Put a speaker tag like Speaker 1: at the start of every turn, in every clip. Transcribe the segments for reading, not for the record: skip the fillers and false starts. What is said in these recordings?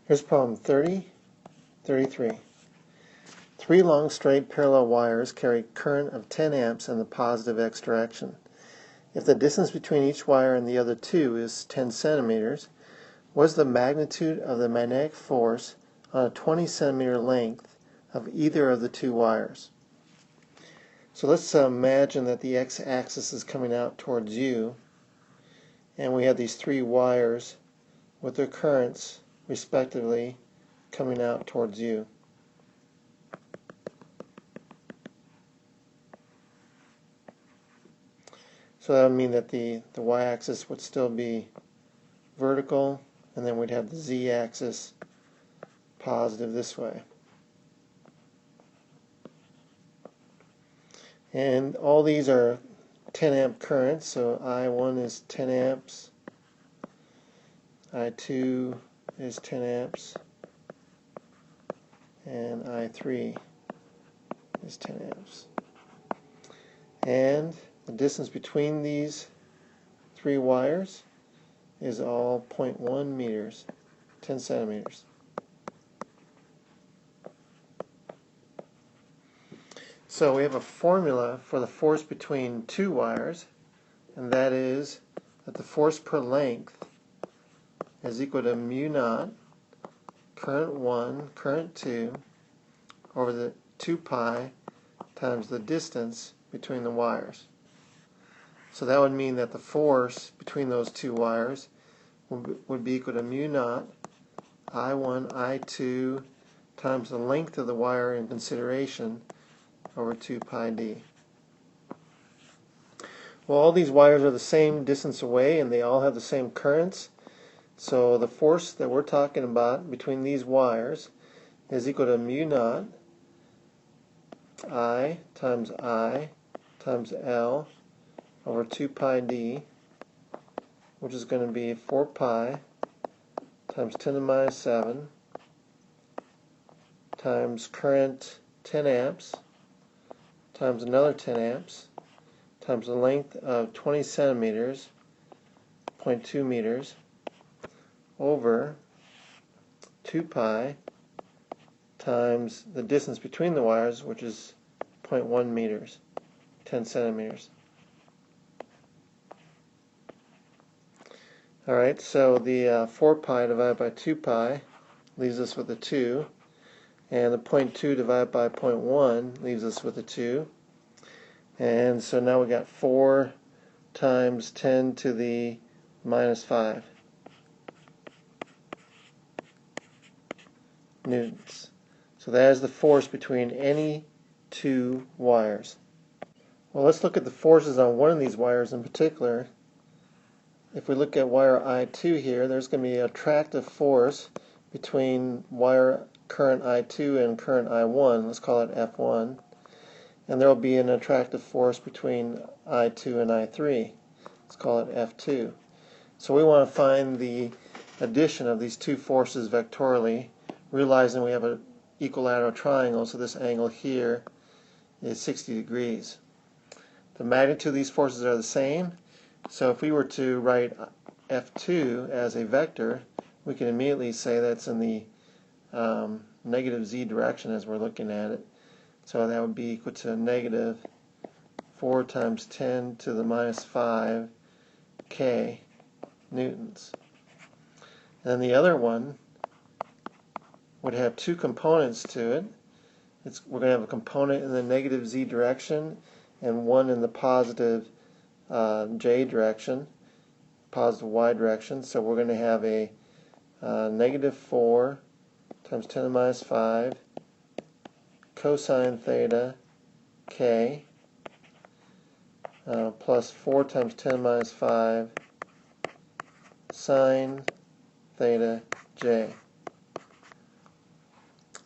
Speaker 1: Here's problem 33. Three long straight parallel wires carry current of 10 amps in the positive x direction. If the distance between each wire and the other two is 10 centimeters, what is the magnitude of the magnetic force on a 20 centimeter length of either of the two wires? So let's imagine that the x-axis is coming out towards you, and we have these three wires with their currents respectively coming out towards you. So that would mean that the y-axis would still be vertical, and then we'd have the z-axis positive this way. And all these are 10 amp currents, so I1 is 10 amps, I2 is 10 amps, and I3 is 10 amps. And the distance between these three wires is all 0.1 meters, 10 centimeters. So we have a formula for the force between two wires, and that is that the force per length is equal to mu naught current 1, current 2 over the 2 pi times the distance between the wires. So that would mean that the force between those two wires would be equal to mu naught I1, I2 times the length of the wire in consideration over 2 pi d. Well, all these wires are the same distance away and they all have the same currents. So the force that we're talking about between these wires is equal to mu naught I times L over 2 pi d, which is going to be 4 pi times 10 to the minus 7 times current 10 amps times another 10 amps times the length of 20 centimeters, 0.2 meters, over 2 pi times the distance between the wires, which is 0.1 meters, 10 centimeters. Alright, so the 4 pi divided by 2 pi leaves us with a 2, and the 0.2 divided by 0.1 leaves us with a 2, and so now we got 4 times 10 to the minus 5 newtons. So that is the force between any two wires. Well, let's look at the forces on one of these wires in particular. If we look at wire I2 here, there's going to be an attractive force between wire current I2 and current I1. Let's call it F1. And there will be an attractive force between I2 and I3. Let's call it F2. So we want to find the addition of these two forces vectorially, realizing we have an equilateral triangle, so this angle here is 60 degrees. The magnitude of these forces are the same, so if we were to write F2 as a vector, we can immediately say that's in the negative z direction as we're looking at it. So that would be equal to negative 4 times 10 to the minus 5 k newtons. And the other one would have two components to it. We're going to have a component in the negative z direction and one in the positive j direction, positive y direction. So we're going to have a negative 4 times 10 to the minus 5 cosine theta k plus 4 times 10 to the minus 5 sine theta j.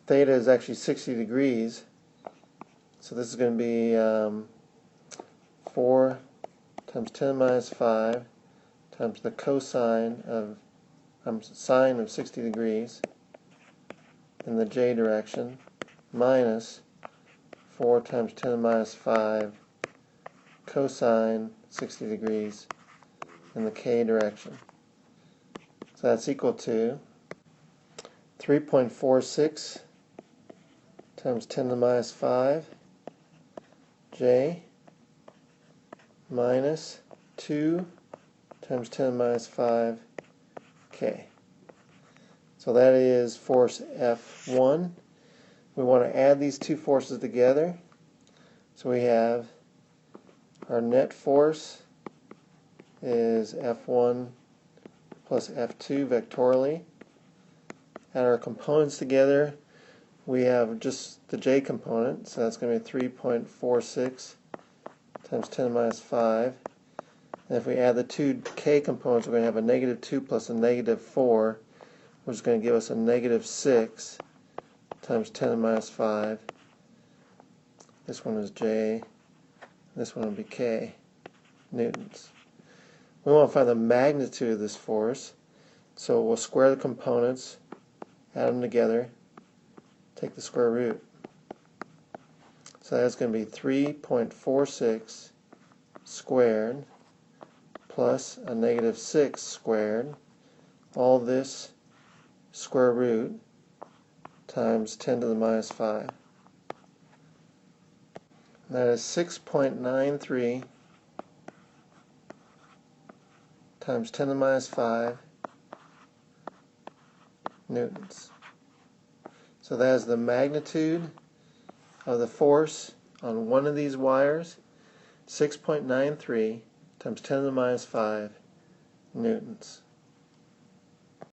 Speaker 1: Theta is actually 60 degrees, so this is going to be 4 times 10 to the minus 5 times the cosine of sine of 60 degrees in the j direction minus 4 times 10 to the minus 5 cosine 60 degrees in the k direction. So that's equal to 3.46 times 10 to the minus 5 J minus 2 times 10 to the minus 5 K. So that is force F1. We want to add these two forces together. So we have our net force is F1 plus F2 vectorially. Add our components together. We have just the J component, so that's going to be 3.46 times 10 to the minus 5. And if we add the two K components, we're going to have a negative 2 plus a negative 4, which is going to give us a negative 6 times 10 to the minus 5. This one is J, this one will be K, newtons. We want to find the magnitude of this force, so we'll square the components, add them together, take the square root. So that's going to be 3.46 squared plus a negative 6 squared, all this square root times 10 to the minus 5. And that is 6.93 times 10 to the minus 5 newtons. So that is the magnitude of the force on one of these wires, 6.93 times 10 to the minus 5 newtons.